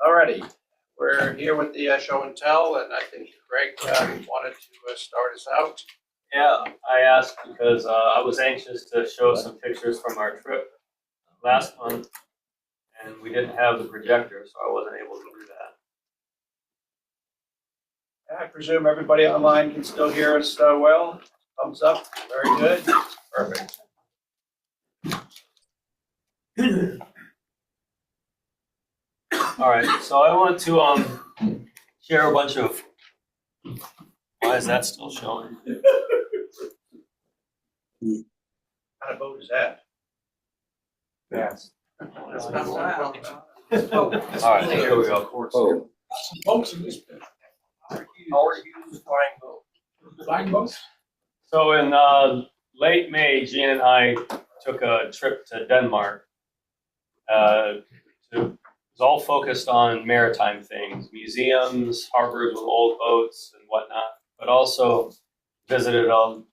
Alrighty, we're here with the show and tell, and I think Greg wanted to start us out. Yeah, I asked because I was anxious to show some pictures from our trip last month, and we didn't have the projector, so I wasn't able to do that. I presume everybody online can still hear us well. Thumbs up, very good, perfect. All right, so I want to share a bunch of. Why is that still showing? What kind of boat is that? Yes. All right, here we go. Oh. Boats in this picture. How are you flying boat? Flying boats? So in late May, Jean and I took a trip to Denmark. It was all focused on maritime things, museums, harbors with old boats and whatnot, but also visited a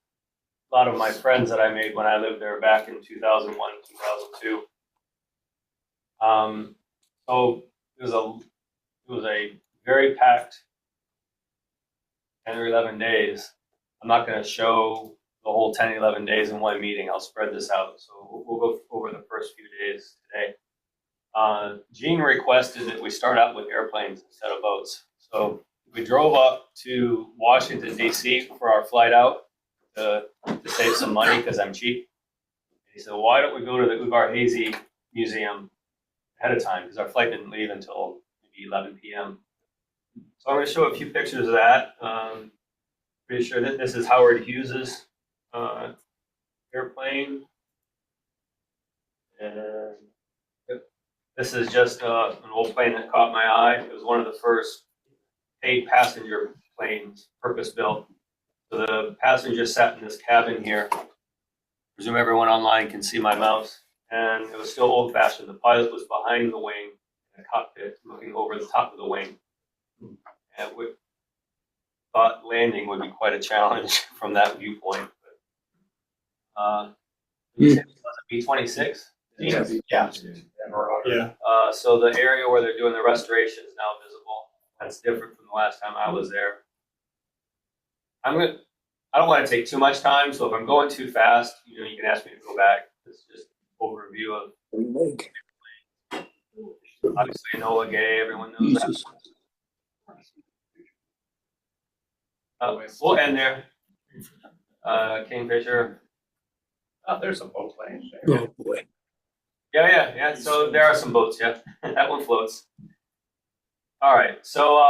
lot of my friends that I made when I lived there back in 2001, 2002. So it was a very packed 10 or 11 days. I'm not going to show the whole 10, 11 days in one meeting. I'll spread this out. So we'll go over the first few days today. Jean requested that we start out with airplanes instead of boats. So we drove up to Washington, D.C. for our flight out to save some money because I'm cheap. He said, well, why don't we go to the Uvar Hazy Museum ahead of time, because our flight didn't leave until maybe 11 p.m. So I'm going to show a few pictures of that. Pretty sure that this is Howard Hughes's airplane. And this is just an old plane that caught my eye. It was one of the first paid passenger planes, purpose-built. So the passenger sat in this cabin here. I presume everyone online can see my mouse. And it was still old-fashioned. The pilot was behind the wing in the cockpit, looking over the top of the wing. And we thought landing would be quite a challenge from that viewpoint. It was a B-26. Yeah. So the area where they're doing the restoration is now visible. That's different from the last time I was there. I don't want to take too much time, so if I'm going too fast, you can ask me to go back. It's just an overview of. Obviously, Enola Gay, everyone knows that. We'll end there. Kingfisher. Oh, there's some boat planes there. Oh boy. Yeah. So there are some boats. Yeah, that one floats. All right. So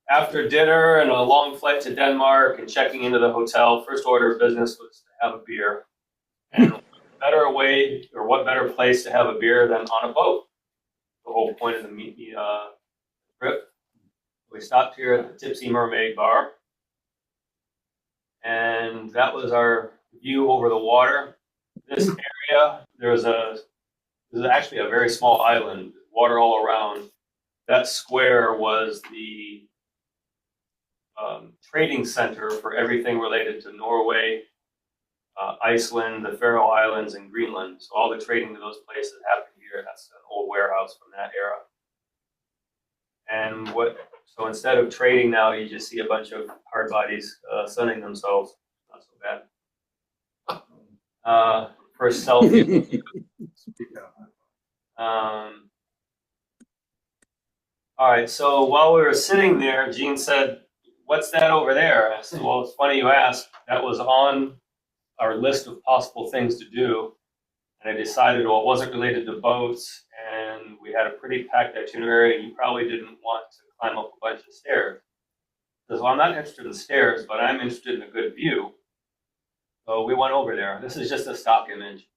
after dinner and a long flight to Denmark and checking into the hotel, first order of business was to have a beer. And what better place to have a beer than on a boat? The whole point of the trip. We stopped here at the Tipsy Mermaid Bar, and that was our view over the water. This area, there's actually a very small island, water all around. That square was the trading center for everything related to Norway, Iceland, the Faroe Islands, and Greenland. So all the trading to those places happened here. That's an old warehouse from that era. And so instead of trading now, you just see a bunch of hard bodies sunning themselves. Not so bad. First selfie. All right, so while we were sitting there, Jean said, "What's that over there?" I said, "Well, it's funny you asked. That was on our list of possible things to do." And I decided, well, it wasn't related to boats, and we had a pretty packed itinerary, and you probably didn't want to climb up a bunch of stairs. He says, well, I'm not interested in stairs, but I'm interested in a good view. So we went over there. This is just a stock image.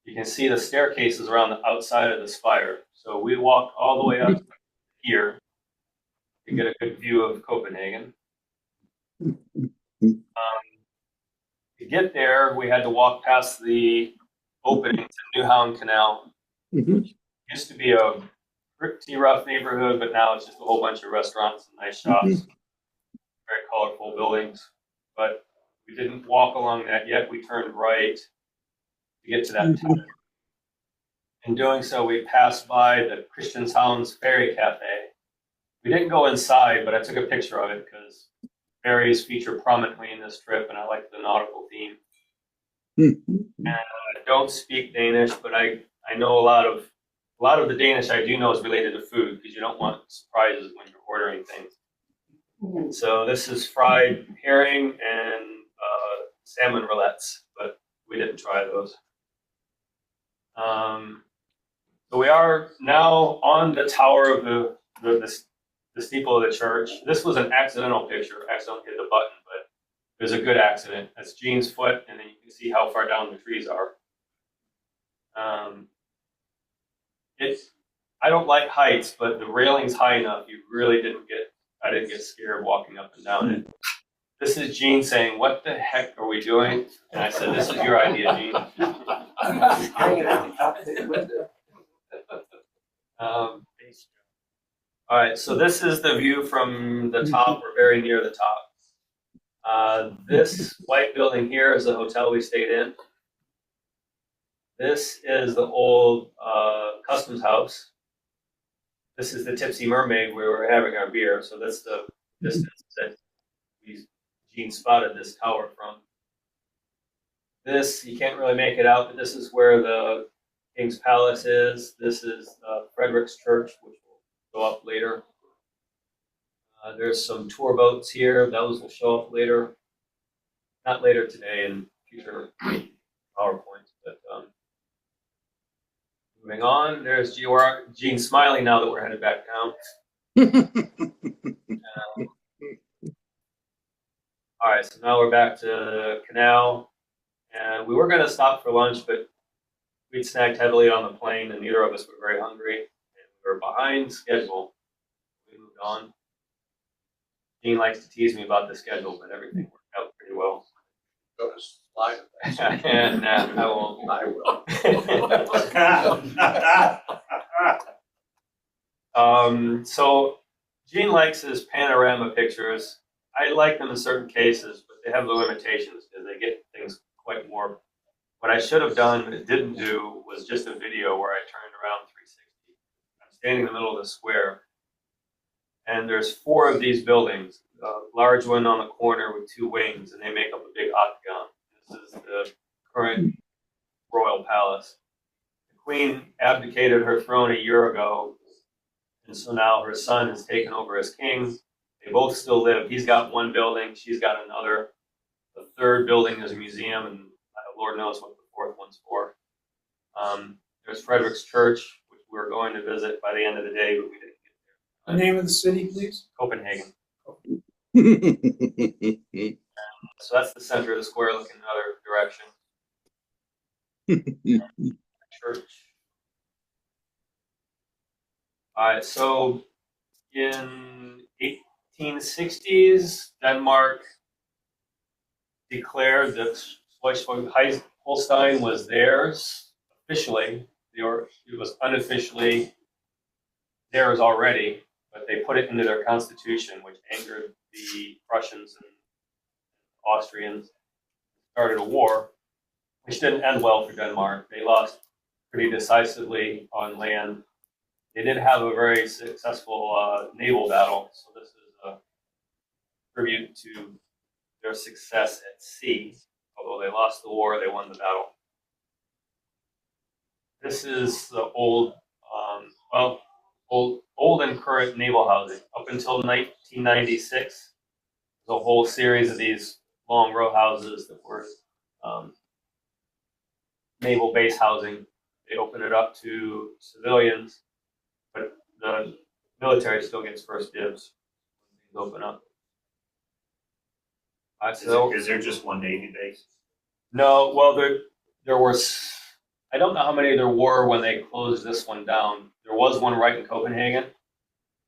You can see the staircases around the outside of the spire. So we walked all the way up here to get a good view of Copenhagen. To get there, we had to walk past the opening to Newhound Canal. Mm-hmm. Used to be a pretty rough neighborhood, but now it's just a whole bunch of restaurants and nice shops. Very colorful buildings. But we didn't walk along that yet. We turned right to get to that tunnel. In doing so, we passed by the Christianshavn's Ferry Cafe. We didn't go inside, but I took a picture of it because ferries feature prominently in this trip, and I like the nautical theme. And I don't speak Danish, but I know a lot of the Danish I do know is related to food because you don't want surprises when you're ordering things. So this is fried herring and salmon roulets, but we didn't try those. So we are now on the tower of the steeple of the church. This was an accidental picture. Accidentally hit the button, but it was a good accident. That's Gene's foot, and then you can see how far down the trees are. I don't like heights, but the railing's high enough. I didn't get scared walking up and down it. This is Gene saying, "What the heck are we doing?" And I said, "This is your idea, Gene." All right, so this is the view from the top. We're very near the top. This white building here is the hotel we stayed in. This is the old customs house. This is the Tipsy Mermaid where we were having our beer. So that's the distance that Gene spotted this tower from. This, you can't really make it out, but this is where the King's Palace is. This is Frederick's Church, which will go up later. There's some tour boats here. Those will show up later. Not later today in future PowerPoints, but moving on. There's Gene smiling now that we're headed back down. All right, so now we're back to the canal. And we were going to stop for lunch, but we'd snagged heavily on the plane, and neither of us were very hungry. And we were behind schedule. We moved on. Gene likes to tease me about the schedule, but everything worked out pretty well. Go to slide of that. And I won't. I will. So Gene likes his panorama pictures. I like them in certain cases, but they have the limitations because they get things quite warped. What I should have done, but it didn't do, was just a video where I turned around 360. I'm standing in the middle of the square, and there's 4 of these buildings, a large one on the corner with 2 wings, and they make up a big octagon. This is the current royal palace. The queen abdicated her throne a year ago, and so now her son has taken over as king. They both still live. He's got one building, she's got another. The third building is a museum, and Lord knows what the 4th one's for. There's Frederick's Church, which we're going to visit by the end of the day, but we didn't get there. The name of the city, please? Copenhagen. So that's the center of the square, looking in another direction. Church. All right, so in 1860s, Denmark declared that Schleswig-Holstein was theirs officially. It was unofficially theirs already, but they put it into their constitution, which angered the Prussians and Austrians. Started a war, which didn't end well for Denmark. They lost pretty decisively on land. They did have a very successful naval battle, so this is a tribute to their success at sea. Although they lost the war, they won the battle. This is the old and current naval housing. Up until 1996, there's a whole series of these long row houses that were naval base housing. They opened it up to civilians, but the military still gets first dibs when things open up. Is there just one Navy base? No, well, there was, I don't know how many there were when they closed this one down. There was one right in Copenhagen,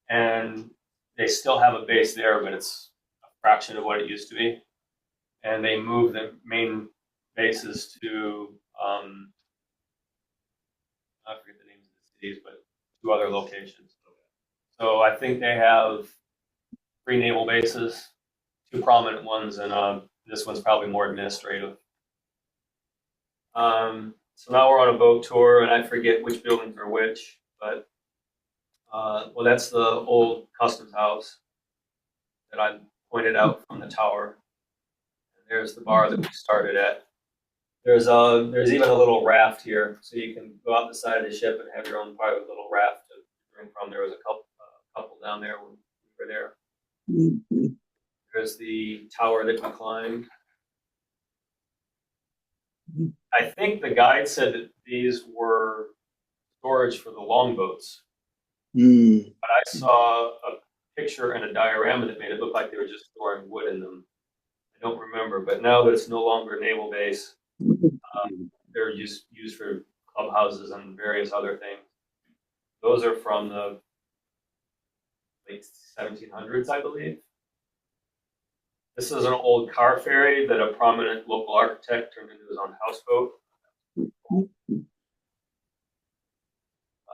and they still have a base there, but it's a fraction of what it used to be. And they moved the main bases to, I forget the names of the cities, but 2 other locations. So I think they have 3 naval bases, 2 prominent ones, and this one's probably more administrative. So now we're on a boat tour, and I forget which buildings are which, but well, that's the old customs house that I pointed out from the tower. And there's the bar that we started at. There's even a little raft here, so you can go out the side of the ship and have your own private little raft to drink from. There was a couple down there when we were there. There's the tower that we climbed. I think the guide said that these were storage for the longboats. But I saw a picture and a diorama that made it look like they were just storing wood in them. I don't remember, but now that it's no longer a naval base, they're just used for clubhouses and various other things. Those are from the late 1700s, I believe. This is an old car ferry that a prominent local architect turned into his own houseboat. The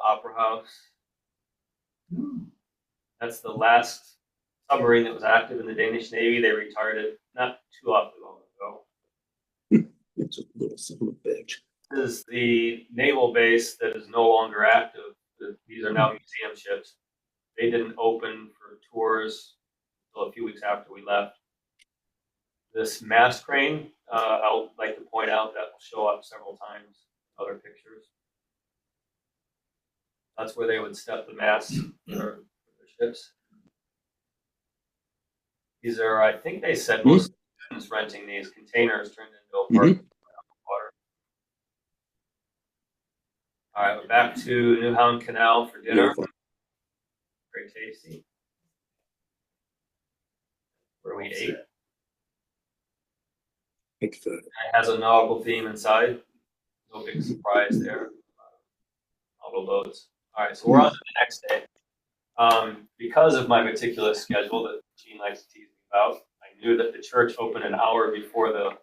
Opera House. That's the last submarine that was active in the Danish Navy. They retired it not too awfully long ago. It's a little son of a bitch. This is the naval base that is no longer active. These are now museum ships. They didn't open for tours until a few weeks after we left. This mast crane, I would like to point out, that will show up several times in other pictures. That's where they would step the masts for their ships. These are, I think they said most students renting these containers turned into a park water. All right, we're back to Newhound Canal for dinner. Very tasty. Where we ate. Big food. It has a nautical theme inside. No big surprise there. Nautical boats. All right, so we're on to the next day. Because of my meticulous schedule that Gene likes to tease me about, I knew that the church opened an hour before the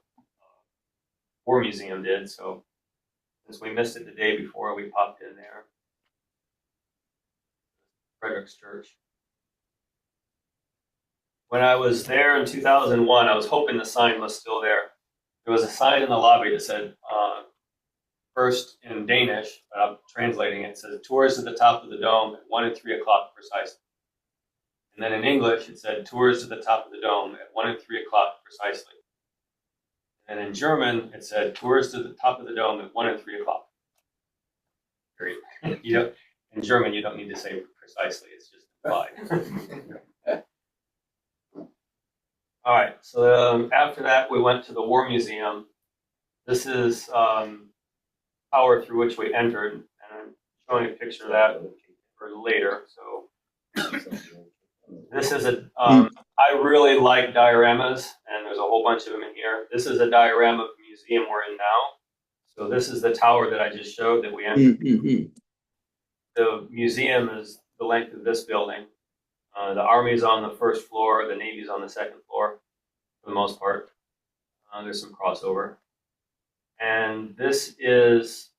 War Museum did. So since we missed it the day before, we popped in there. Frederick's Church. When I was there in 2001, I was hoping the sign was still there. There was a sign in the lobby that said, first in Danish, but I'm translating it, says tours to the top of the dome at 1 and 3 o'clock precisely. And then in English, it said tours to the top of the dome at 1 and 3 o'clock precisely. And in German, it said tours to the top of the dome at 1 and 3 o'clock. Period. In German, you don't need to say precisely, it's just implied. All right, so after that, we went to the War Museum. This is tower through which we entered, and I'm showing a picture of that for later. So this is I really like dioramas, and there's a whole bunch of them in here. This is a diorama of the museum we're in now. So this is the tower that I just showed that we entered. The museum is the length of this building. The Army's on the first floor, the Navy's on the second floor, for the most part. There's some crossover. And this is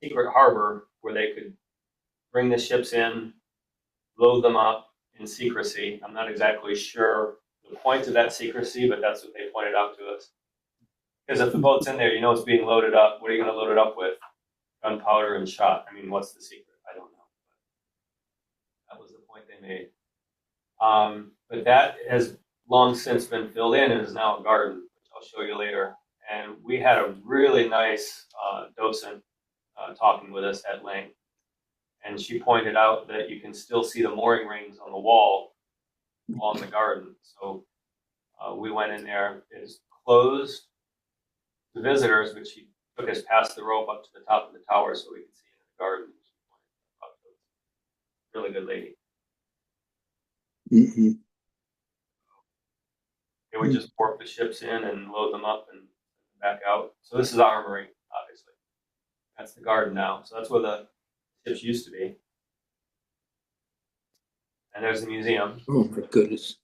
secret harbor where they could bring the ships in, load them up in secrecy. I'm not exactly sure the point of that secrecy, but that's what they pointed out to us. Because if the boat's in there, you know it's being loaded up. What are you going to load it up with? Gunpowder and shot. I mean, what's the secret? I don't know. That was the point they made. But that has long since been filled in and is now a garden, which I'll show you later. And we had a really nice docent talking with us at length. And she pointed out that you can still see the mooring rings on the wall along the garden. So we went in there. It's closed to visitors, but she took us past the rope up to the top of the tower so we could see in the garden. Really good lady. They would just port the ships in and load them up and back out. So this is armory, obviously. That's the garden now. So that's where the ships used to be. And there's the museum. Oh my goodness.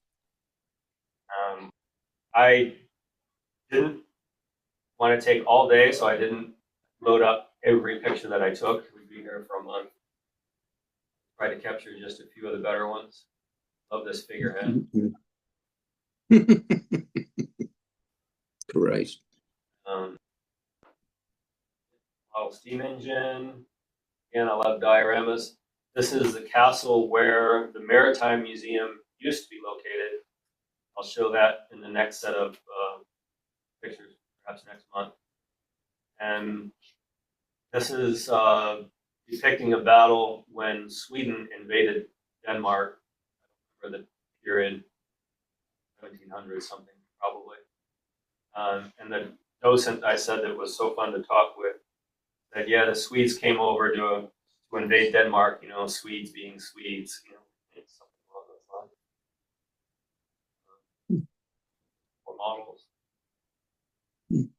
I didn't want to take all day, so I didn't load up every picture that I took. We'd be here for a month. Tried to capture just a few of the better ones. Love this figurehead. Christ. steam engine. Again, I love dioramas. This is the castle where the Maritime Museum used to be located. I'll show that in the next set of pictures, perhaps next month. And this is depicting a battle when Sweden invaded Denmark for the period 1700 something, probably. And the docent I said that was so fun to talk with said, yeah, the Swedes came over to invade Denmark, Swedes being Swedes, something along those lines. Or models. And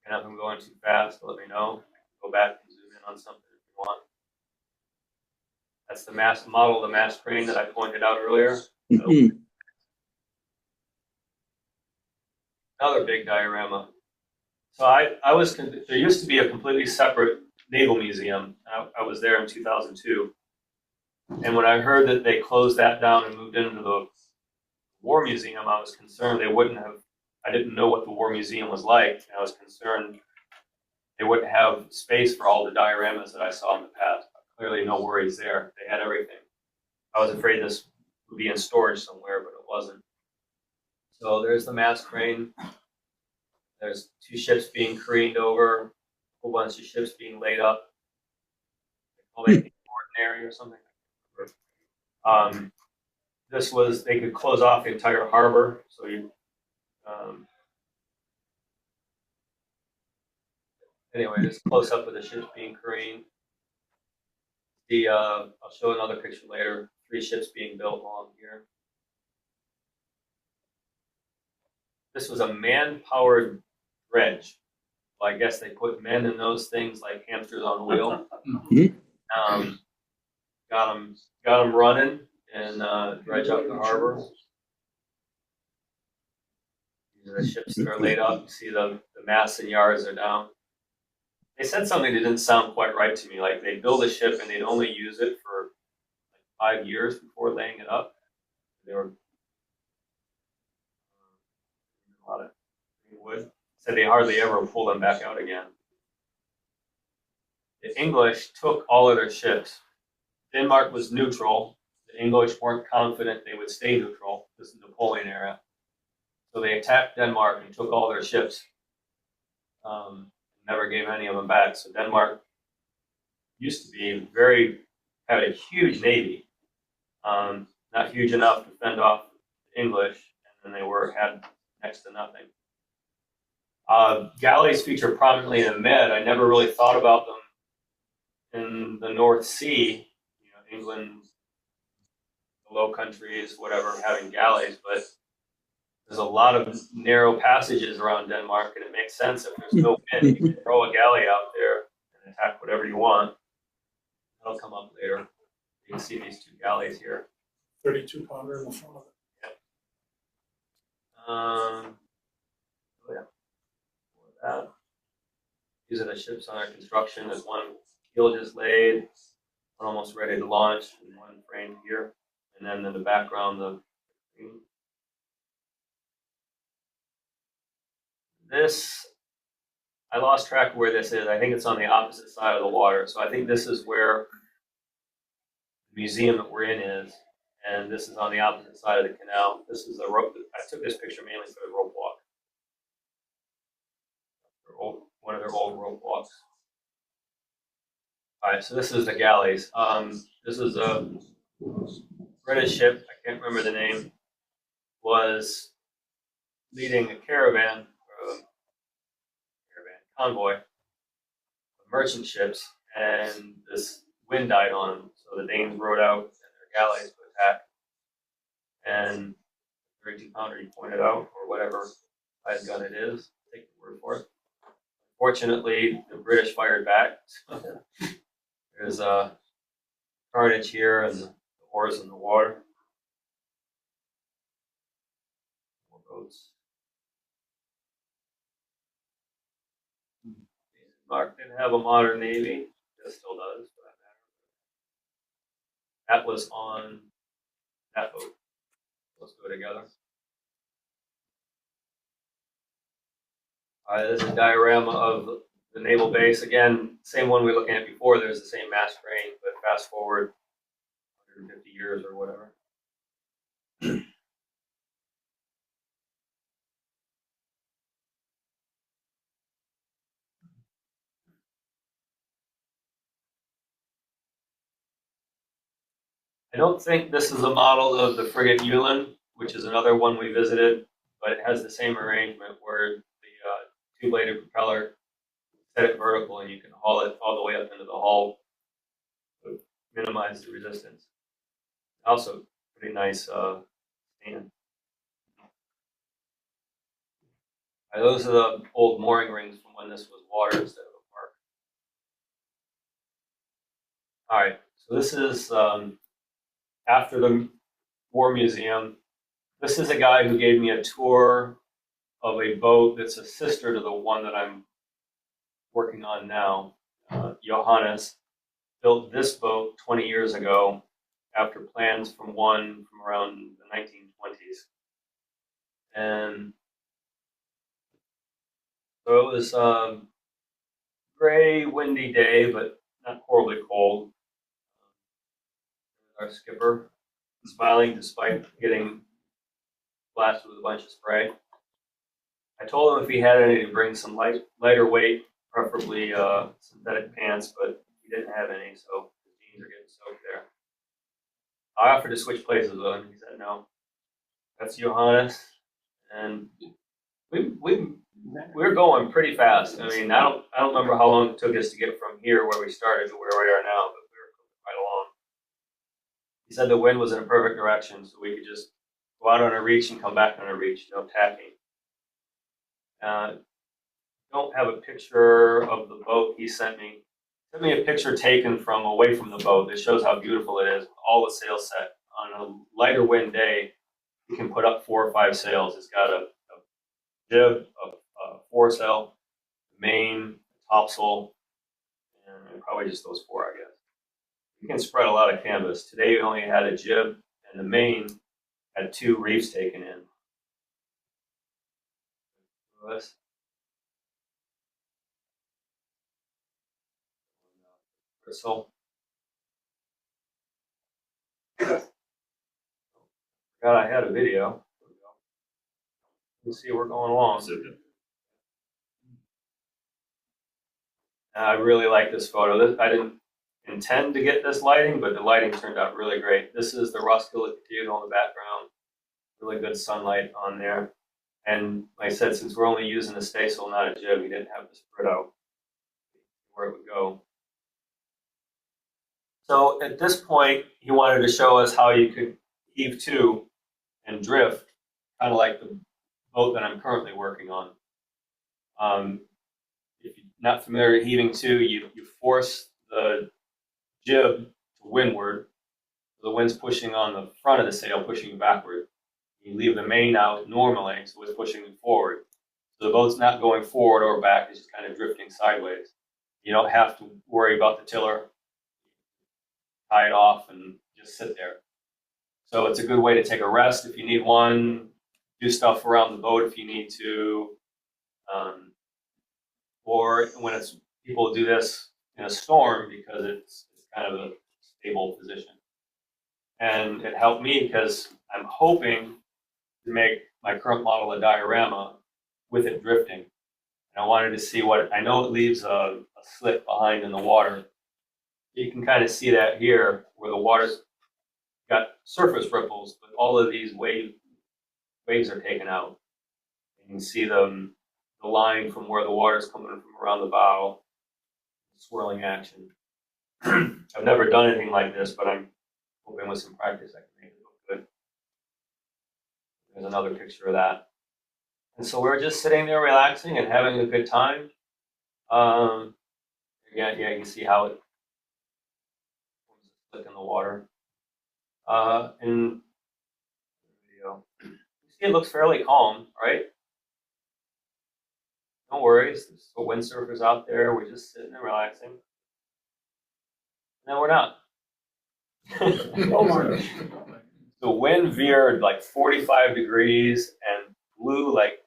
if I'm going too fast, let me know. Go back and zoom in on something if you want. That's the model of the mast crane that I pointed out earlier. Mhm. Another big diorama. So there used to be a completely separate naval museum. I was there in 2002. And when I heard that they closed that down and moved into the war museum, I was concerned I didn't know what the war museum was like. And I was concerned they wouldn't have space for all the dioramas that I saw in the past. Clearly no worries there. They had everything. I was afraid this would be in storage somewhere, but it wasn't. So there's the mast crane. There's 2 ships being careened over, a whole bunch of ships being laid up. They call it ordinary or something. They could close off the entire harbor. So anyway, this close up of the ships being careened. I'll show another picture later. 3 ships being built along here. This was a man-powered dredge. Well, I guess they put men in those things like hamsters on a wheel. Got them running and dredge up the harbor. These are the ships that are laid up. You see the masts and yards are down. They said something that didn't sound quite right to me. Like they'd build a ship and they'd only use it for like 5 years before laying it up. They were a lot of wood. Said they hardly ever pull them back out again. The English took all of their ships. Denmark was neutral. The English weren't confident they would stay neutral. This is the Napoleon era. So they attacked Denmark and took all their ships. Never gave any of them back. So Denmark used to be had a huge navy. Not huge enough to fend off the English, and then they had next to nothing. Galleys feature prominently in the Med. I never really thought about them in the North Sea, England, the Low Countries, whatever, having galleys, but there's a lot of narrow passages around Denmark, and it makes sense if there's no wind, you can throw a galley out there and attack whatever you want. That'll come up later. You can see these 2 galleys here. 32-pounder in the front of it. These are the ships under construction. There's one keel just laid, one almost ready to launch, and one framed here. And then in the background, I lost track of where this is. I think it's on the opposite side of the water. So I think this is where the museum that we're in is. And this is on the opposite side of the canal. This is the rope. I took this picture mainly for the rope walk. One of their old rope walks. All right, so this is the galleys. This is a British ship. I can't remember the name. Was leading a caravan convoy of merchant ships, and this wind died on them. So the Danes rowed out in their galleys to attack. And 32-pounder you pointed out, or whatever size gun it is, take the word for it. Fortunately, the British fired back. There's a carnage here and the oars in the water. More boats. Denmark didn't have a modern navy. It still does, for that matter. That was on that boat. Let's go together. All right, there's a diorama of the naval base. Again, same one we were looking at before. There's the same mast crane, but fast forward 150 years or whatever. I don't think this is a model of the frigate Caelan, which is another one we visited, but it has the same arrangement where the two-bladed propeller set it vertical and you can haul it all the way up into the hull to minimize the resistance. Also, pretty nice stand. Those are the old mooring rings from when this was water instead of a park. All right, so this is after the War Museum. This is a guy who gave me a tour of a boat that's a sister to the one that I'm working on now. Johannes built this boat 20 years ago after plans from one from around the 1920s. And so it was a gray, windy day, but not horribly cold. Our skipper smiling despite getting blasted with a bunch of spray. I told him if he had any to bring some lighter weight, preferably synthetic pants, but he didn't have any, so his jeans are getting soaked there. I offered to switch places with him. He said no. That's Johannes, and we're going pretty fast. I mean, I don't remember how long it took us to get from here where we started to where we are now, but we were quite along. He said the wind was in a perfect direction, so we could just go out on a reach and come back on a reach, no tacking. Don't have a picture of the boat he sent me. Sent me a picture taken from away from the boat that shows how beautiful it is, with all the sails set. On a lighter wind day, you can put up 4 or 5 sails. It's got a jib, a foresail, main, topsail, and probably just those 4, I guess. You can spread a lot of canvas. Today we only had a jib, and the main had 2 reefs taken in. Crystal. God, I had a video. Let's see, we're going along. I really like this photo. I didn't intend to get this lighting, but the lighting turned out really great. This is the Roskilde Cathedral in the background. Really good sunlight on there. And like I said, since we're only using a staysail, not a jib, we didn't have to spread out where it would go. So at this point, he wanted to show us how you could heave to and drift, kind of like the boat that I'm currently working on. If you're not familiar with heaving to, you force the jib to windward. The wind's pushing on the front of the sail, pushing you backward. You leave the main out normally, so it's pushing you forward. So the boat's not going forward or back, it's just kind of drifting sideways. You don't have to worry about the tiller. Tie it off and just sit there. So it's a good way to take a rest if you need one, do stuff around the boat if you need to, or when it's people do this in a storm because it's kind of a stable position. And it helped me because I'm hoping to make my current model a diorama with it drifting. And I wanted to see what, I know it leaves a slit behind in the water. You can kind of see that here where the water's got surface ripples, but all of these waves are taken out. You can see the line from where the water's coming from around the bow, swirling action. I've never done anything like this, but I'm hoping with some practice I can make it look good. There's another picture of that. And so we're just sitting there relaxing and having a good time. Yeah, you can see how it in the water. And you see it looks fairly calm, right? No worries, there's a windsurfers out there, we're just sitting and relaxing. No, we're not. The wind veered like 45 degrees and blew like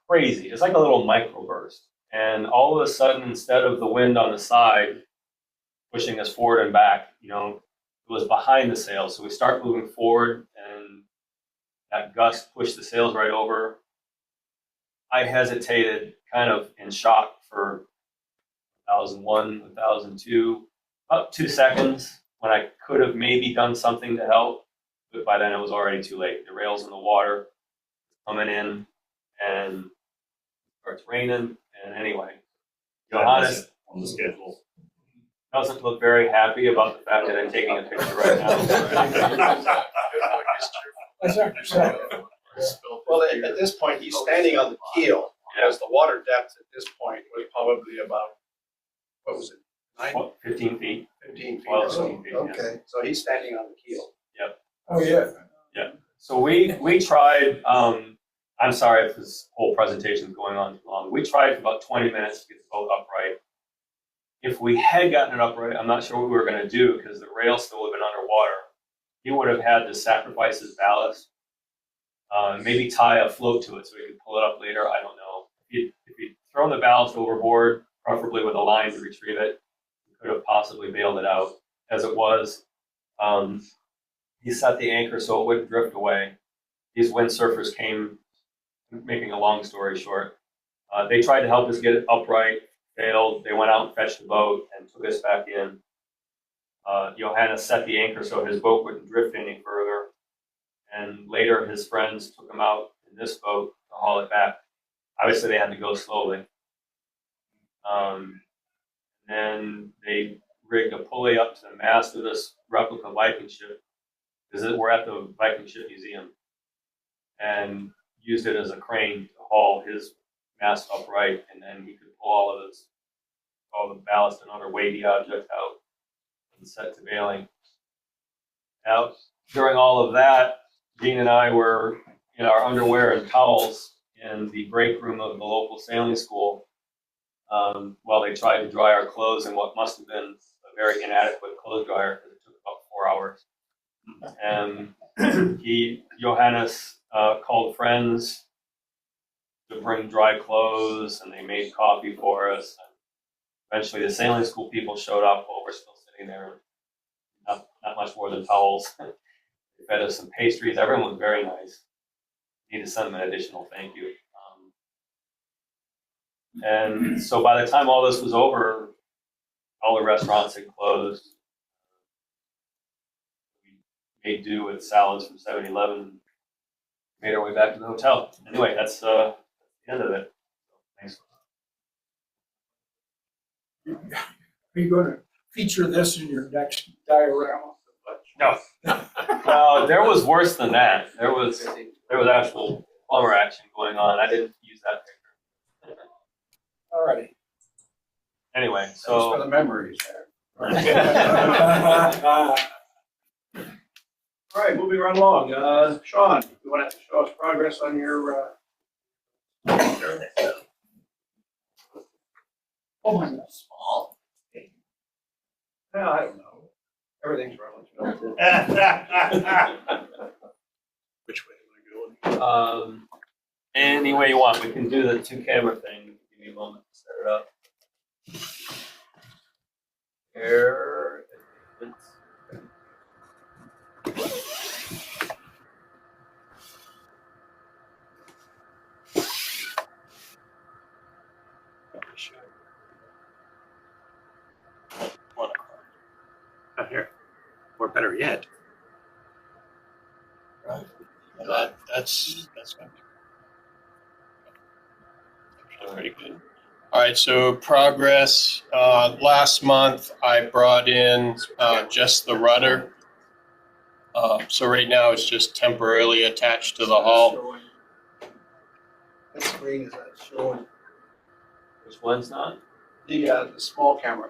crazy. It's like a little microburst. And all of a sudden, instead of the wind on the side pushing us forward and back, you know, it was behind the sails. So we start moving forward, and that gust pushed the sails right over. I hesitated, kind of in shock, for 1,001, 1,002, about 2 seconds, when I could have maybe done something to help. But by then it was already too late. The rail's in the water, coming in, and it starts raining. And anyway, Johannes On the schedule. doesn't look very happy about the fact that I'm taking a picture right now. Well, at this point, he's standing on the keel, because the water depth at this point was probably about, what was it, 15 feet. 15 feet Well, or so. 15 feet, yeah. Okay, so he's standing on the keel. Oh, yeah. So we tried, I'm sorry if this whole presentation is going on too long. We tried for about 20 minutes to get the boat upright. If we had gotten it upright, I'm not sure what we were going to do, because the rail still would have been underwater. He would have had to sacrifice his ballast, maybe tie a float to it so he could pull it up later. I don't know. If he'd thrown the ballast overboard, preferably with a line to retrieve it, he could have possibly bailed it out. As it was, he set the anchor so it wouldn't drift away. These windsurfers came, making a long story short. They tried to help us get it upright, failed. They went out and fetched the boat and took us back in. Johannes set the anchor so his boat wouldn't drift any further. And later his friends took him out in this boat to haul it back. Obviously they had to go slowly. Then they rigged a pulley up to the mast of this replica Viking ship, because we're at the Viking Ship Museum, and used it as a crane to haul his mast upright, and then he could pull all the ballast and other weighty objects out and set to bailing. Now, during all of that, Dean and I were in our underwear and towels in the break room of the local sailing school, while they tried to dry our clothes in what must have been a very inadequate clothes dryer, because it took about 4 hours. And Johannes called friends to bring dry clothes, and they made coffee for us. And eventually the sailing school people showed up while we're still sitting there, not much more than towels. They fed us some pastries. Everyone was very nice. Need to send them an additional thank you. And so by the time all this was over, all the restaurants had closed. Made do with salads from 7-Eleven, made our way back to the hotel. Anyway, that's the end of it. Thanks. Are you going to feature this in your next diorama? No, there was worse than that. There was actual plumber action going on. I didn't use that picture. All righty. Anyway, Thanks for the so memories there. All right, moving right along. Sean, you want to show us progress on your? Oh, my God. Small. Well, I don't know. Everything's relative. Which way am I going? any way you want. We can do the 2-camera thing. Give me a moment to set it up. Here. Here, or better yet. That's pretty good. All right, so progress. Last month I brought in just the rudder. So right now it's just temporarily attached to the hull. What screen is that showing? Which one's not? The small camera.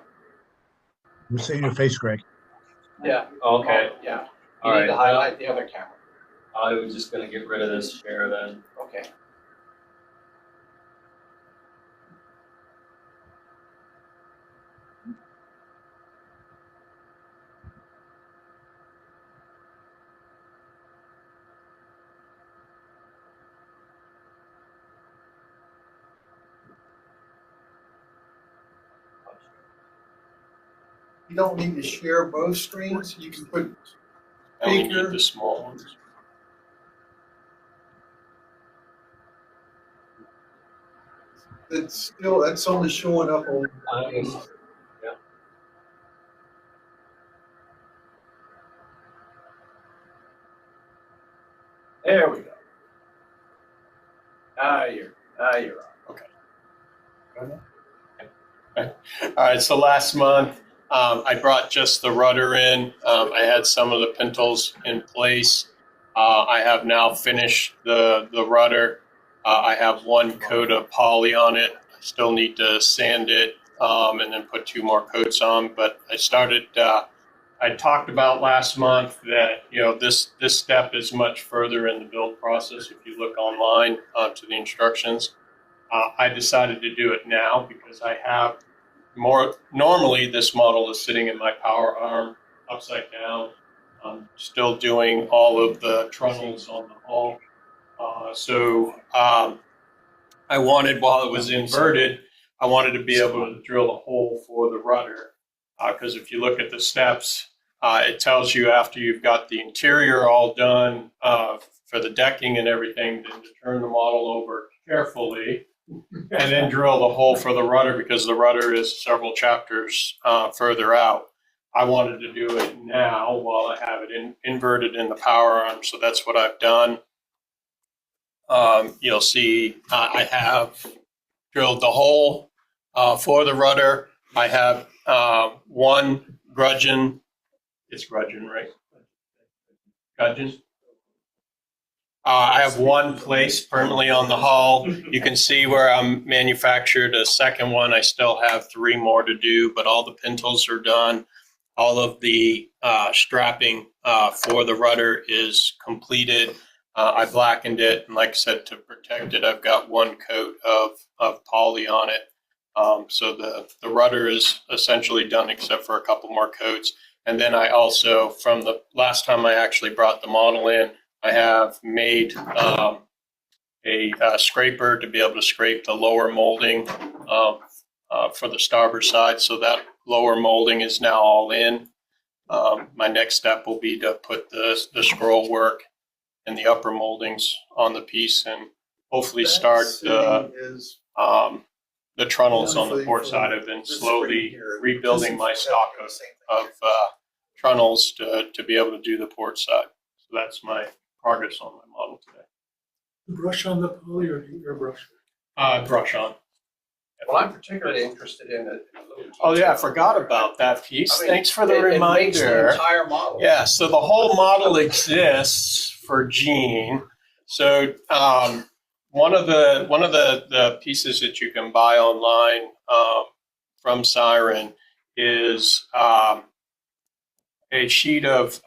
I'm seeing your face, Greg. Yeah. Okay. Yeah. All You right. need to highlight the other camera. I was just going to get rid of this share then. Okay. You don't need to share both screens. You can put, I only need Speaker. the small ones. that's only showing up on. There we go. Now you're on. All right, so last month I brought just the rudder in. I had some of the pintles in place. I have now finished the rudder. I have one coat of poly on it. I still need to sand it and then put 2 more coats on. But I started. I talked about last month that this step is much further in the build process. If you look online to the instructions, I decided to do it now because I have more. Normally, this model is sitting in my power arm upside down. I'm still doing all of the trunnels on the hull. I wanted, while it was inverted, I wanted to be able to drill a hole for the rudder. Because if you look at the steps, it tells you after you've got the interior all done for the decking and everything, then to turn the model over carefully and then drill the hole for the rudder, because the rudder is several chapters further out. I wanted to do it now while I have it inverted in the power arm, so that's what I've done. You'll see I have drilled the hole for the rudder. I have one gudgeon. It's gudgeon, right? Gudgeon. I have one placed permanently on the hull. You can see where I'm manufactured a second one. I still have 3 more to do, but all the pintles are done. All of the strapping for the rudder is completed. I blackened it, and like I said, to protect it, I've got 1 coat of poly on it. So the rudder is essentially done except for a couple more coats. And then I also, from the last time I actually brought the model in, I have made a scraper to be able to scrape the lower molding for the starboard side. So that lower molding is now all in. My next step will be to put the scroll work and the upper moldings on the piece, and hopefully start the trunnels on the port side. I've been slowly rebuilding my stock of trunnels to be able to do the port side. So that's my progress on my model today. Brush on the poly or airbrush? Brush on. Well, I'm particularly interested in it. Oh yeah, I forgot about that piece. Thanks for the It makes the reminder. entire model. Yeah, so the whole model exists for Gene. So one of the pieces that you can buy online from Siren is a sheet of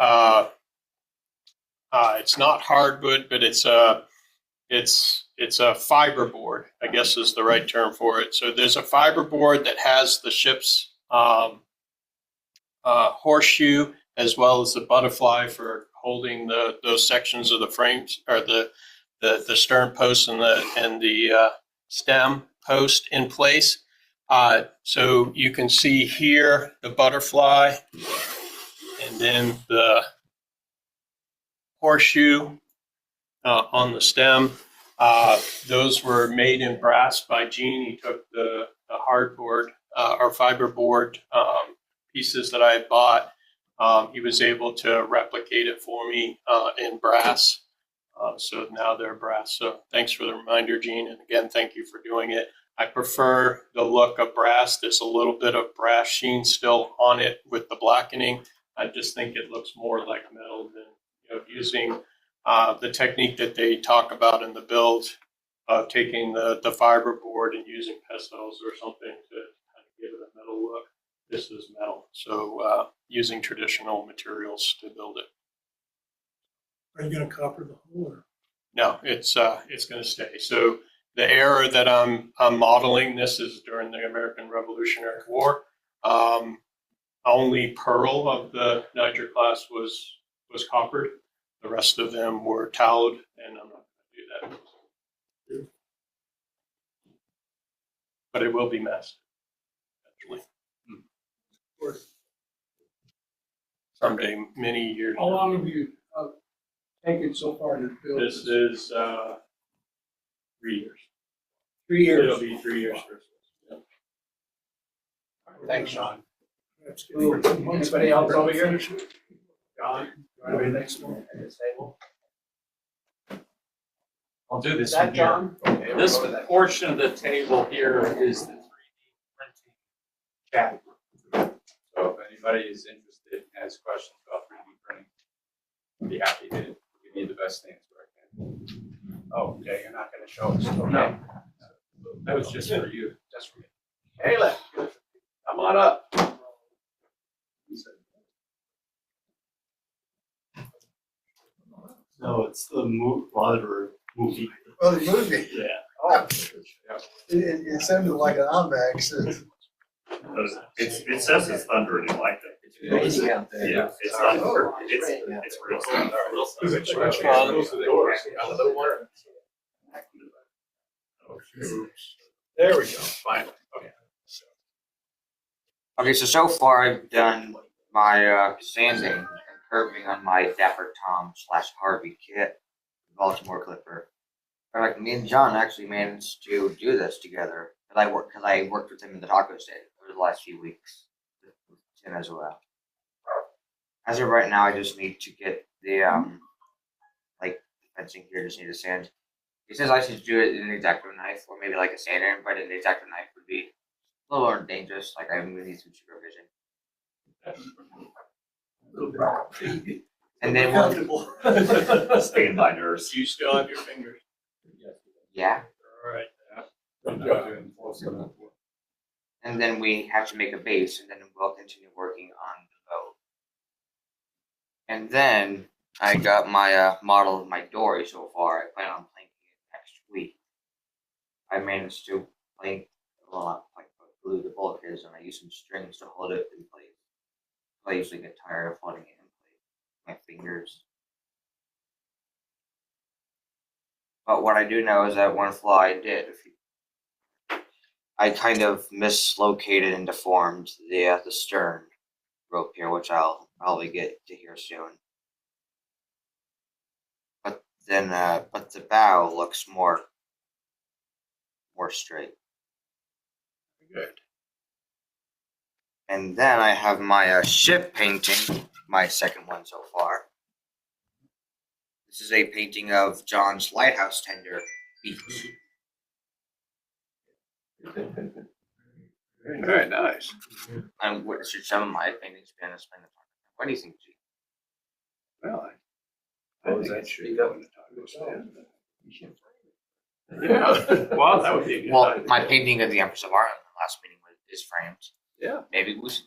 it's not hardwood, but it's a fiberboard, I guess is the right term for it. So there's a fiberboard that has the ship's horseshoe as well as the butterfly for holding those sections of the frames, or the stern post and the stem post in place. So you can see here the butterfly and then the horseshoe on the stem. Those were made in brass by Gene. He took the hardboard or fiberboard pieces that I had bought. He was able to replicate it for me in brass. So now they're brass. So thanks for the reminder, Gene. And again, thank you for doing it. I prefer the look of brass. There's a little bit of brass sheen still on it with the blackening. I just think it looks more like metal than using the technique that they talk about in the build of taking the fiberboard and using pastels or something to kind of give it a metal look. This is metal, so using traditional materials to build it. Are you going to copper the hole? Or? No, it's going to stay. So the era that I'm modeling, this is during the American Revolutionary War. Only pearl of the Niger class was coppered. The rest of them were talloed, and I'm not going to do that. But it will be masked, actually. someday, many years. How long have you taken so far to build This this? is 3 years. 3 years. It'll be 3 years. Yep. Thanks, Sean. That's good. Anybody else over here? John, you want to be next one at this table? I'll do this Is that one here. John? Okay, we'll This go to that. portion of the table here is the 3D printing chat. So if anybody is interested and has questions about 3D printing, I'd be happy to give you the best answer I can. Oh, okay, you're not gonna show us. Okay. No. That was just for you. Just for you. Caelan, come on up. No, it's the monitor movie. Oh, the movie. Yeah. Oh, It sounded like an IMAX. It says it's thunder and you like it. It's crazy out there. Yeah, it's thunder. It's real thunder. Close the doors. Got a little more. There we go, finally. Okay. Okay, so far I've done my sanding and curving on my Dapper Tom / Harvey kit, Baltimore Clipper. But like me and John actually managed to do this together because I worked with him in the taco stand over the last few weeks with Tim as well. As of right now, I just need to get the like fencing here. Just need to sand. He says I should do it in an X-Acto knife or maybe like a sander, but an X-Acto knife would be a little more dangerous. Like I would need some supervision. And then we'll, Standby nurse. You still have your fingers. yeah. All right. And then we have to make a base, and then we'll continue working on the boat. And then I got my model of my dory so far. I plan on planking it next week. I managed to plank, glue the bulkheads, and I used some strings to hold it in place. I usually get tired of holding it in place. My fingers. But what I do know is that one flaw I did, I kind of mislocated and deformed the stern rope here, which I'll probably get to here soon. But then, but the bow looks more straight. Good. And then I have my ship painting, my second one so far. This is a painting of John's lighthouse tender beach. Very nice. And what should some of my paintings be on display? What do you think, G? Well, I think that should go in the taco stand. Yeah, well, that would be a good Well, idea. my painting of the Empress of Ireland last meeting is framed. Yeah, Maybe we should.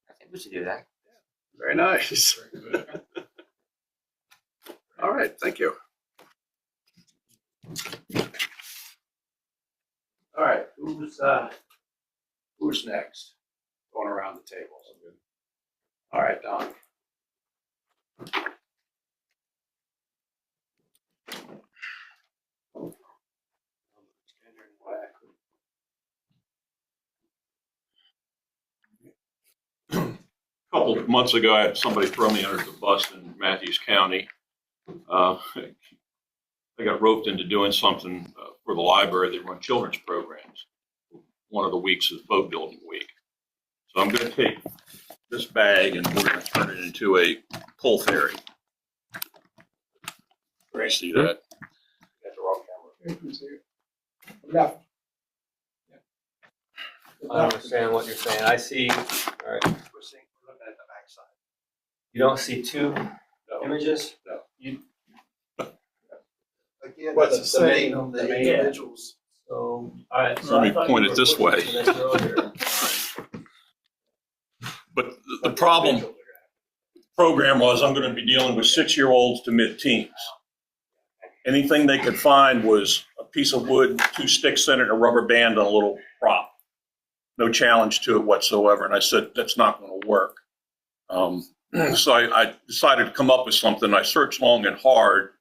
I think we should do that. very nice. All right, thank you. All right, who's next? Going around the table. All right, Don. A couple of months ago, I had somebody throw me under the bus in Matthews County. I got roped into doing something for the library. They run children's programs. One of the weeks is boat building week. So I'm going to take this bag and we're going to turn it into a pull ferry. You see that? Got the wrong camera. Left. I understand what you're saying. I see, all right, We're looking at the backside. you don't see two No. images? No. You, Again, What's it's the setting main- on the the main- individuals. so, all right. So Let me I thought point you it were this way. pushing this earlier. But the problem program was I'm going to be dealing with 6-year-olds to mid-teens. Anything they could find was a piece of wood, 2 sticks in it, and a rubber band on a little prop. No challenge to it whatsoever. And I said, that's not going to work. So I decided to come up with something. I searched long and hard.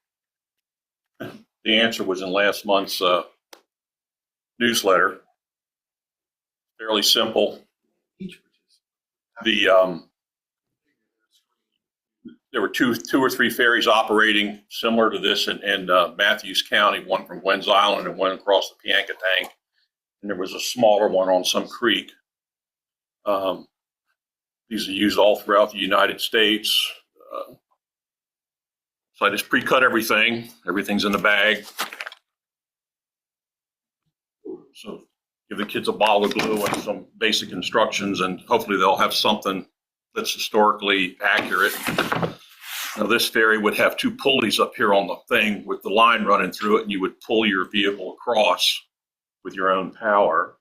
The answer was in last month's newsletter. Fairly simple. The there were two or three ferries operating similar to this in Matthews County, one from Gwen's Island and one across the Piankatank. And there was a smaller one on some creek. These are used all throughout the United States. So I just pre-cut everything. Everything's in the bag. So give the kids a bottle of glue and some basic instructions, and hopefully they'll have something that's historically accurate. Now, this ferry would have two pulleys up here on the thing with the line running through it, and you would pull your vehicle across with your own power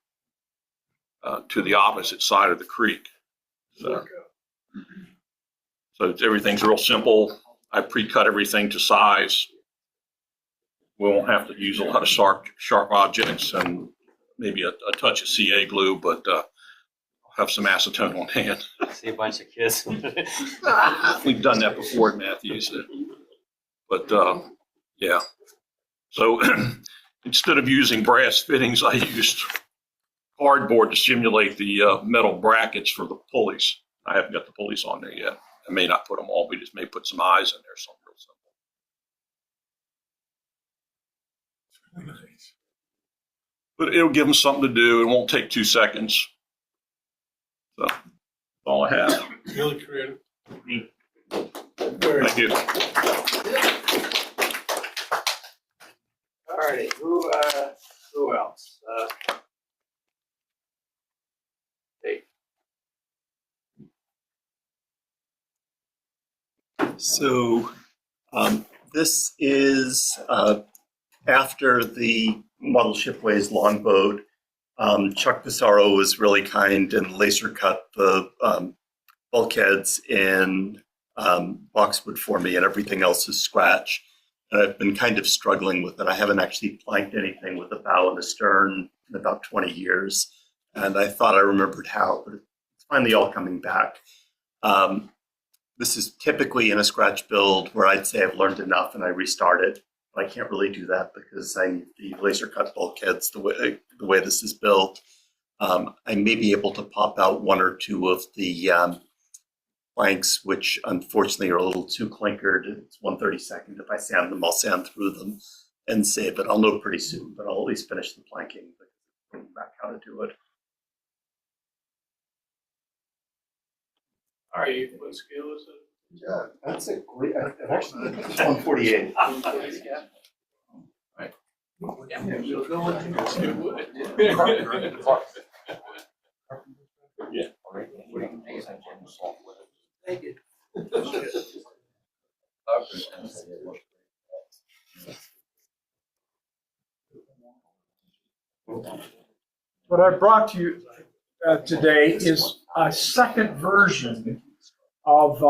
to the opposite side of the creek. So everything's real simple. I pre-cut everything to size. We won't have to use a lot of sharp objects and maybe a touch of CA glue, but I'll have some acetone on hand. See a bunch of kids. We've done that before at Matthews. But yeah. So instead of using brass fittings, I used cardboard to simulate the metal brackets for the pulleys. I haven't got the pulleys on there yet. I may not put them all. We just may put some eyes in there, something real simple. But it'll give them something to do. It won't take 2 seconds. So that's all I have. Really creative. Thank you. All righty, who else? Dave. So this is after the model shipways longboat. Chuck Pissarro was really kind and laser cut the bulkheads in boxwood for me, and everything else is scratch. And I've been kind of struggling with it. I haven't actually planked anything with a bow and a stern in about 20 years. And I thought I remembered how, but it's finally all coming back. This is typically in a scratch build where I'd say I've learned enough and I restart it. But I can't really do that because I need the laser cut bulkheads the way this is built. I may be able to pop out one or two of the planks, which unfortunately are a little too clinkered. It's 1/32. If I sand them, I'll sand through them and save it. I'll know pretty soon, but I'll at least finish the planking, but bring back how to do it. All right, what scale is it? Yeah. That's a great, actually, it's 148. Right. Yeah. Thank you. What I brought to you today is a second version of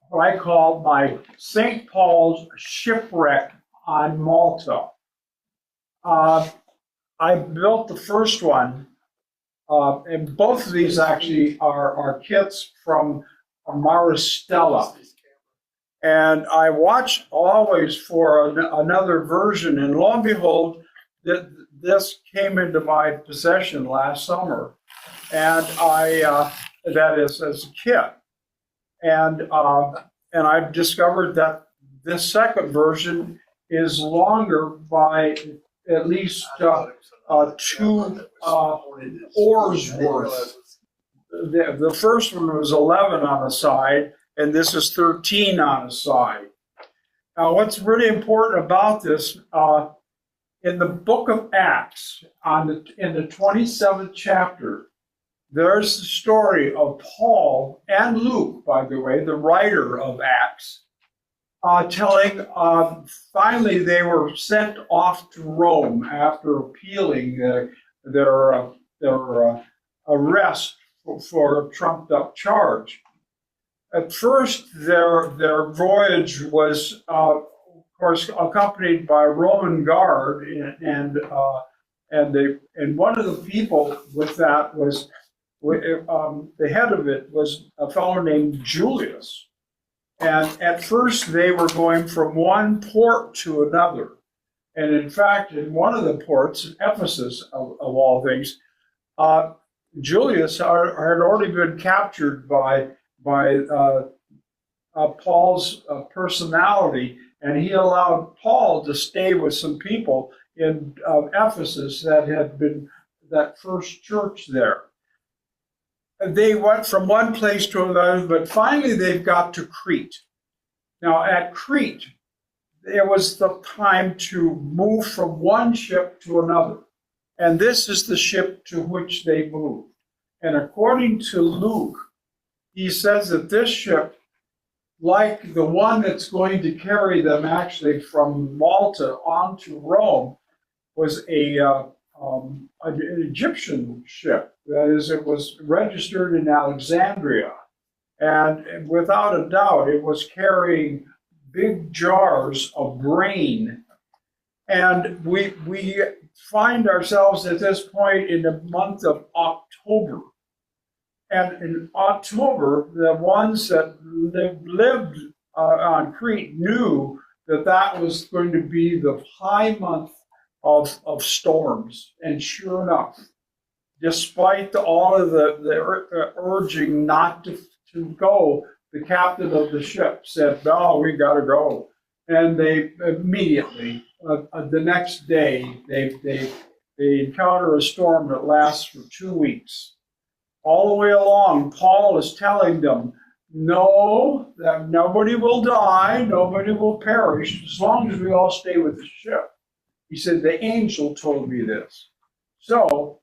what I call my St. Paul's shipwreck on Malta. I built the first one, and both of these actually are kits from Maristella. And I watched always for another version, and lo and behold, this came into my possession last summer, and that is as a kit. And I've discovered that this second version is longer by at least 2 oars worth. The first one was 11 on the side, and this is 13 on the side. Now, what's really important about this, in the book of Acts, in the 27th chapter, there's the story of Paul and Luke, by the way, the writer of Acts, telling finally they were sent off to Rome after appealing their arrest for a trumped up charge. At first, their voyage was, of course, accompanied by a Roman guard, and one of the people with that was the head of it was a fellow named Julius. And at first, they were going from one port to another. And in fact, in one of the ports, Ephesus of all things, Julius had already been captured by Paul's personality, and he allowed Paul to stay with some people in Ephesus that had been that first church there. They went from one place to another, but finally they've got to Crete. Now at Crete, it was the time to move from one ship to another. And this is the ship to which they moved. And according to Luke, he says that this ship, like the one that's going to carry them actually from Malta on to Rome, was an Egyptian ship. That is, it was registered in Alexandria. And without a doubt, it was carrying big jars of grain. And we find ourselves at this point in the month of October. And in October, the ones that lived on Crete knew that that was going to be the high month of storms. And sure enough, despite all of the urging not to go, the captain of the ship said, "No, we got to go." And they immediately, the next day, they encounter a storm that lasts for 2 weeks. All the way along, Paul is telling them, no, that nobody will die, nobody will perish, as long as we all stay with the ship. He said, the angel told me this. So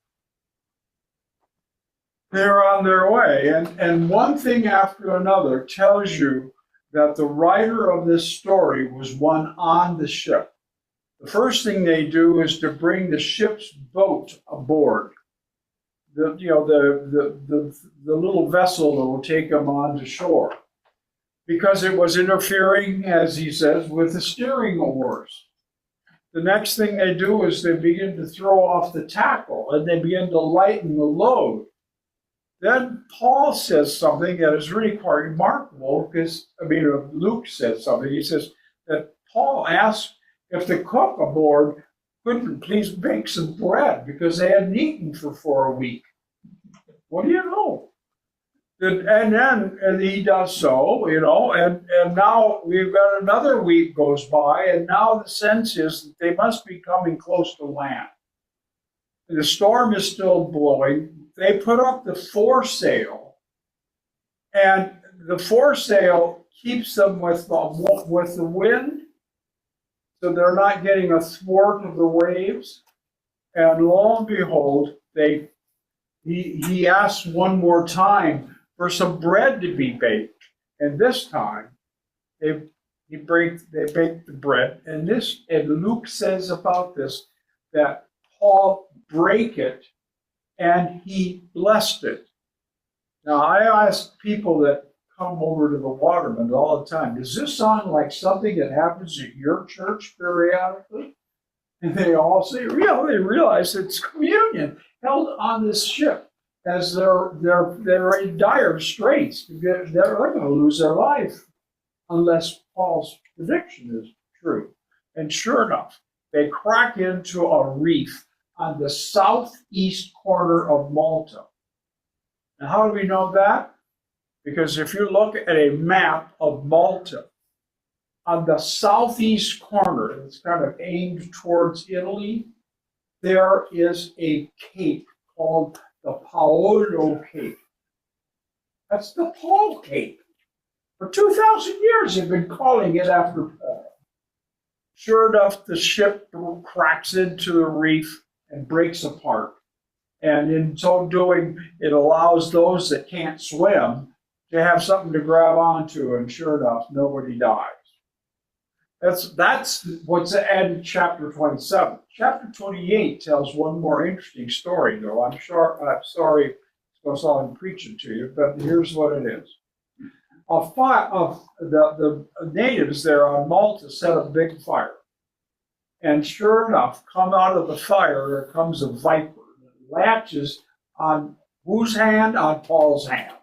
they're on their way. And one thing after another tells you that the writer of this story was one on the ship. The first thing they do is to bring the ship's boat aboard. The little vessel that will take them on to shore. Because it was interfering, as he says, with the steering oars. The next thing they do is they begin to throw off the tackle and they begin to lighten the load. Then Paul says something that is really quite remarkable because, Luke says something. He says that Paul asked if the cook aboard couldn't please bake some bread because they hadn't eaten for a week. What do you know? And then he does so, and now we've got another week goes by, and now the sense is that they must be coming close to land. The storm is still blowing. They put up the foresail, and the foresail keeps them with the wind, so they're not getting a thwart of the waves. And lo and behold, he asks one more time for some bread to be baked, and this time they bake the bread. And Luke says about this that Paul break it and he blessed it. Now I ask people that come over to the Waterman all the time, does this sound like something that happens at your church periodically? And they all say, they realize it's communion held on this ship as they're in dire straits. They're going to lose their life unless Paul's prediction is true. And sure enough, they crack into a reef on the southeast corner of Malta. Now, how do we know that? Because if you look at a map of Malta, on the southeast corner, it's kind of aimed towards Italy, there is a cape called the Paolo Cape. That's the Paul Cape. For 2,000 years, they've been calling it after Paul. Sure enough, the ship cracks into the reef and breaks apart. And in so doing, it allows those that can't swim to have something to grab onto, and sure enough, nobody dies. That's what's in chapter 27. Chapter 28 tells one more interesting story, though. I'm sorry it's going to sound like preaching to you, but here's what it is. The natives there on Malta set a big fire. And sure enough, come out of the fire, there comes a viper that latches on whose hand? On Paul's hand.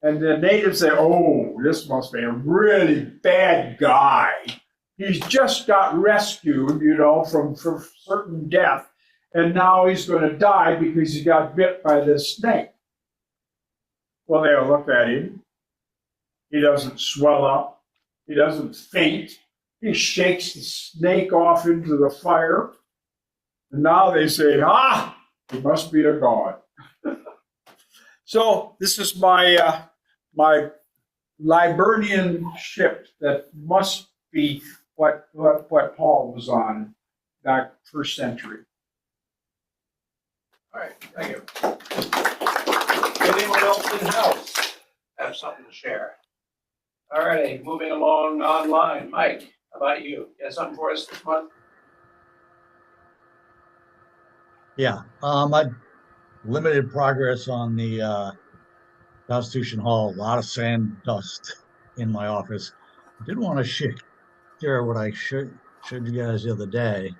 And the natives say, oh, this must be a really bad guy. He's just got rescued, from certain death. And now he's going to die because he got bit by this snake. Well, they'll look at him. He doesn't swell up. He doesn't faint. He shakes the snake off into the fire. And now they say, he must be a god. So this is my my Liburnian ship that must be what Paul was on back first century. All right, thank you. Anyone else in house have something to share? All righty, moving along online. Mike, how about you? You got something for us this month? Yeah, I limited progress on the Constitution Hall. A lot of sand dust in my office. I did want to share what I showed you guys the other day.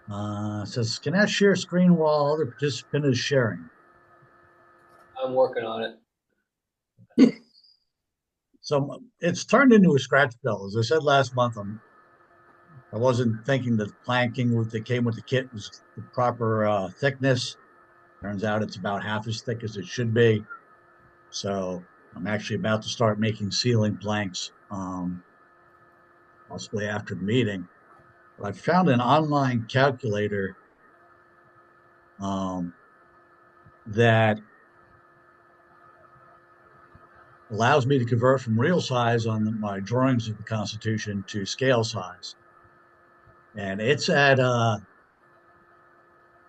It says, can I share screen while other participant is sharing? I'm working on it. So it's turned into a scratch bill. As I said last month, I wasn't thinking that planking that came with the kit was the proper thickness. Turns out it's about half as thick as it should be. So I'm actually about to start making ceiling planks, possibly after the meeting. But I found an online calculator that allows me to convert from real size on my drawings of the Constitution to scale size. And it's at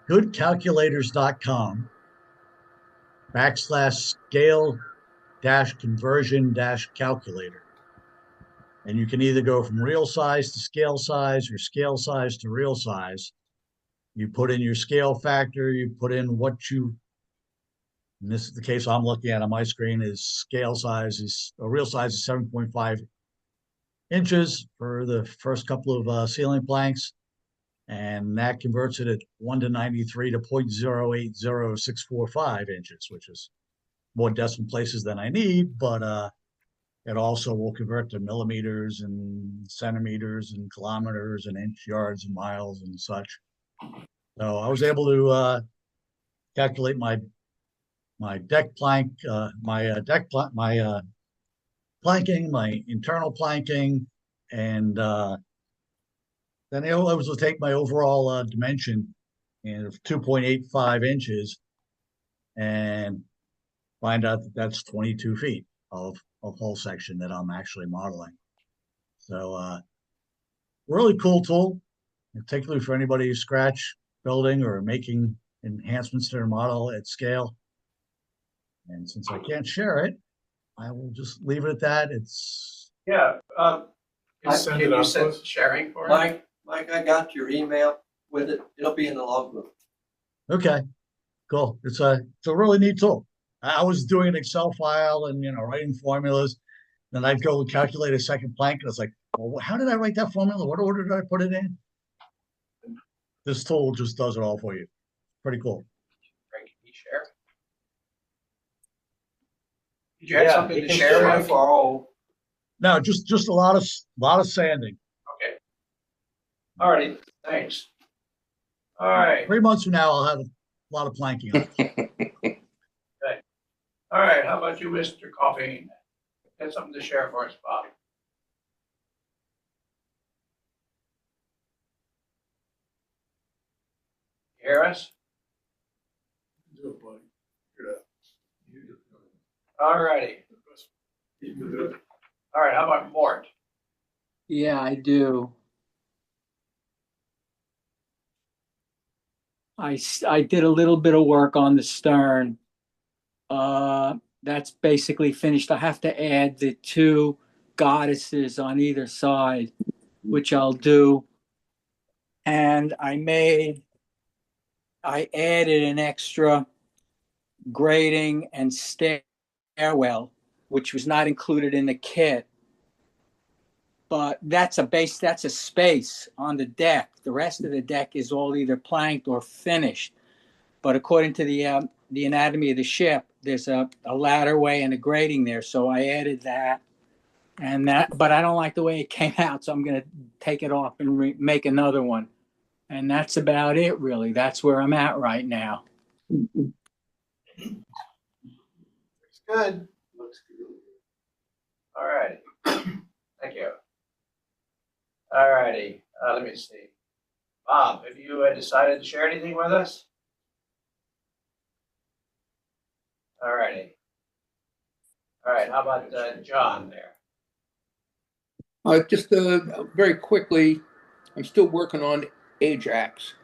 goodcalculators.com/scale-conversion-calculator. And you can either go from real size to scale size or scale size to real size. You put in your scale factor, you put in and this is the case I'm looking at on my screen, is scale size is, a real size is 7.5 inches for the first couple of ceiling planks. And that converts it at 1:93 to 0.080645 inches, which is more decimal places than I need, but it also will convert to millimeters and centimeters and kilometers and inch yards and miles and such. So I was able to calculate my deck plank, planking, my internal planking, and then I was able to take my overall dimension of 2.85 inches and find out that that's 22 feet of hull section that I'm actually modeling. So really cool tool, particularly for anybody who's scratch building or making enhancements to their model at scale. And since I can't share it, I will just leave it at that. It's Yeah. Can Send you it out send to us. sharing for us? Mike, I got your email with it. It'll be in the logbook. okay. Cool. It's a really neat tool. I was doing an Excel file and writing formulas. Then I'd go and calculate a second plank, and it's like, well, how did I write that formula? What order did I put it in? This tool just does it all for you. Pretty cool. Greg, can you share? Did you have something to share, Mike? No, just a lot of sanding. Okay. All righty, thanks. All right, 3 months from now, I'll have a lot of planking on it. all right, how about you, Mr. Coffeen? Got something to share for us, Bob? You hear us? Do it, buddy. Figure it out. All righty. You can do it. All right, how about Mort? Yeah, I do. I did a little bit of work on the stern. That's basically finished. I have to add the two goddesses on either side, which I'll do. And I added an extra grating and stairwell, which was not included in the kit. But that's a space on the deck. The rest of the deck is all either planked or finished. But according to the anatomy of the ship, there's a ladderway and a grating there. So I added that, but I don't like the way it came out. So I'm going to take it off and make another one. And that's about it, really. That's where I'm at right now. Looks good. Looks good. All righty. Thank you. All righty. Let me see. Bob, have you decided to share anything with us? All righty. All right. How about John there? Just very quickly, I'm still working on Ajax.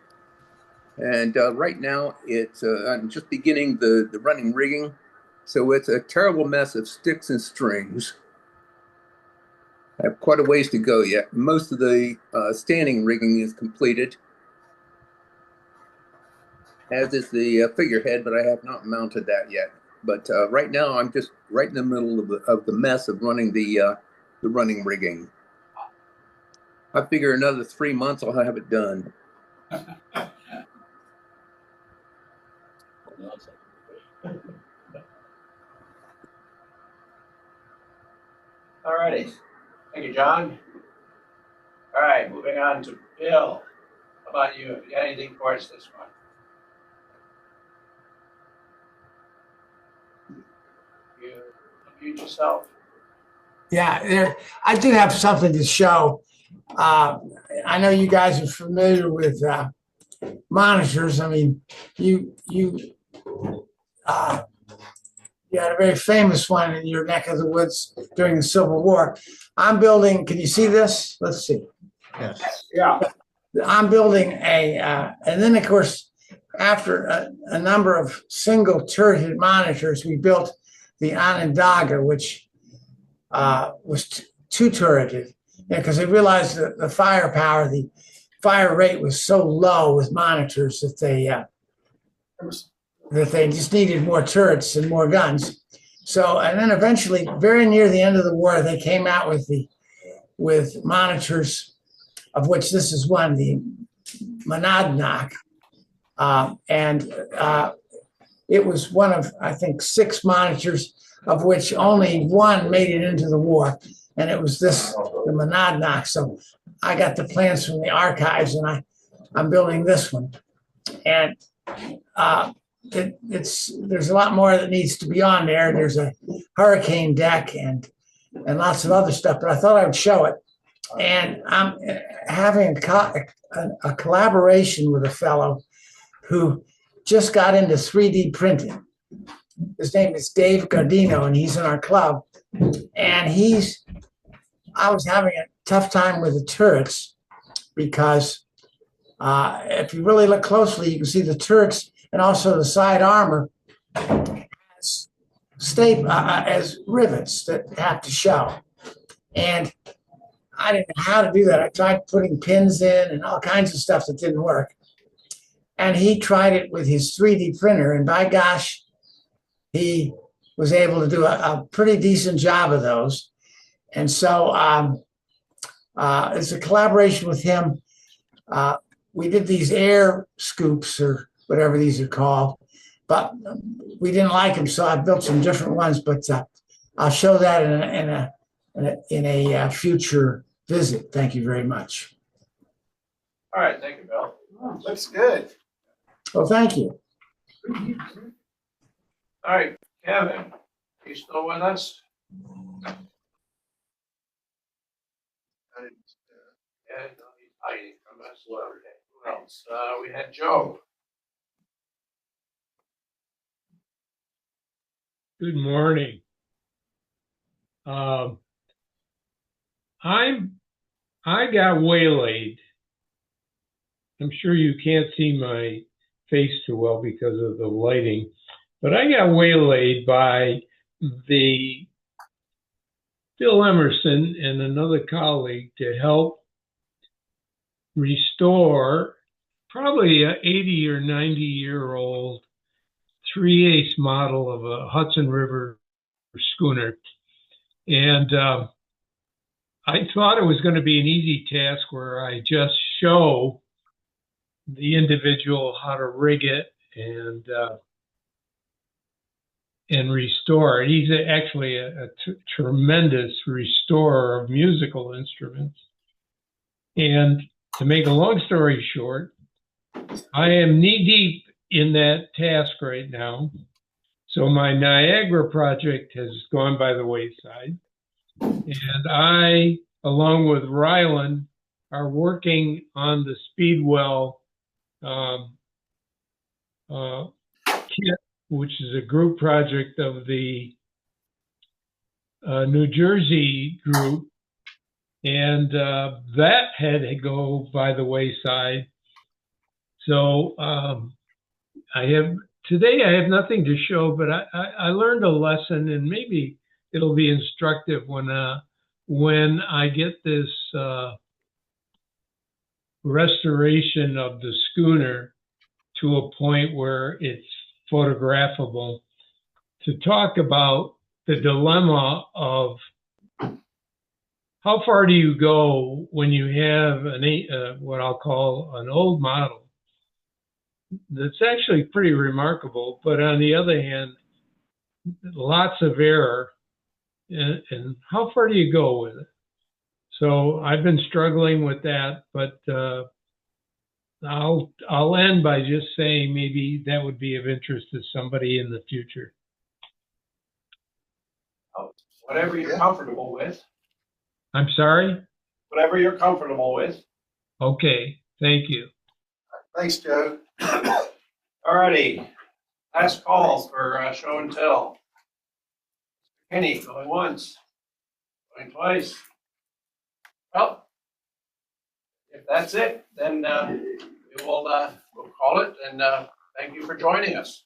And right now, I'm just beginning the running rigging. So it's a terrible mess of sticks and strings. I have quite a ways to go yet. Most of the standing rigging is completed, as is the figurehead, but I have not mounted that yet. But right now, I'm just right in the middle of the mess of running the running rigging. I figure another 3 months, I'll have it done. All righty. Thank you, John. All right, moving on to Bill. How about you? Have you got anything for us this month? You unmute yourself. Yeah, I do have something to show. I know you guys are familiar with monitors. I mean, you had a very famous one in your neck of the woods during the Civil War. I'm building. Can you see this? Let's see. Yes. Yeah. I'm building and then of course, after a number of single turreted monitors, we built the Onondaga, which was two turreted, because they realized that the firepower, the fire rate was so low with monitors that they just needed more turrets and more guns. So, and then eventually, very near the end of the war, they came out with monitors, of which this is one, the Monadnock, and it was one of, I think, 6 monitors, of which only one made it into the war, and it was the Monadnock. So I got the plans from the archives, and I'm building this one, and there's a lot more that needs to be on there. There's a hurricane deck and lots of other stuff, but I thought I would show it. And I'm having a collaboration with a fellow who just got into 3D printing. His name is Dave Gardino, and he's in our club. And I was having a tough time with the turrets because if you really look closely, you can see the turrets and also the side armor as rivets that have to show. And I didn't know how to do that. I tried putting pins in and all kinds of stuff that didn't work. And he tried it with his 3D printer, and by gosh, he was able to do a pretty decent job of those. And so it's a collaboration with him. We did these air scoops or whatever these are called, but we didn't like them, so I built some different ones. But I'll show that in a future visit. Thank you very much. All right, thank you, Bill. Looks good. Well, thank you. All right, Kevin, are you still with us? Yeah, no, he's hiding from us. Okay, who else? We had Joe. Good morning. I got waylaid. I'm sure you can't see my face too well because of the lighting, but I got waylaid by the Phil Emmerson and another colleague to help restore probably an 80 or 90-year-old 3/8 model of a Hudson River schooner. And I thought it was going to be an easy task where I just show the individual how to rig it and restore it. He's actually a tremendous restorer of musical instruments. And to make a long story short, I am knee deep in that task right now. So my Niagara project has gone by the wayside. And I, along with Ryland, are working on the Speedwell kit, which is a group project of the New Jersey group. And that had to go by the wayside. So today I have nothing to show, but I learned a lesson, and maybe it'll be instructive when I get this restoration of the schooner to a point where it's photographable, to talk about the dilemma of how far do you go when you have what I'll call an old model that's actually pretty remarkable, but on the other hand, lots of error, and how far do you go with it? So I've been struggling with that, but I'll end by just saying maybe that would be of interest to somebody in the future. Whatever you're comfortable with. I'm sorry? Whatever you're comfortable with. Okay, thank you. Thanks, Joe. All righty. Last call for show and tell. Kenny, going once, going twice. Well, if that's it, then we'll call it, and thank you for joining us.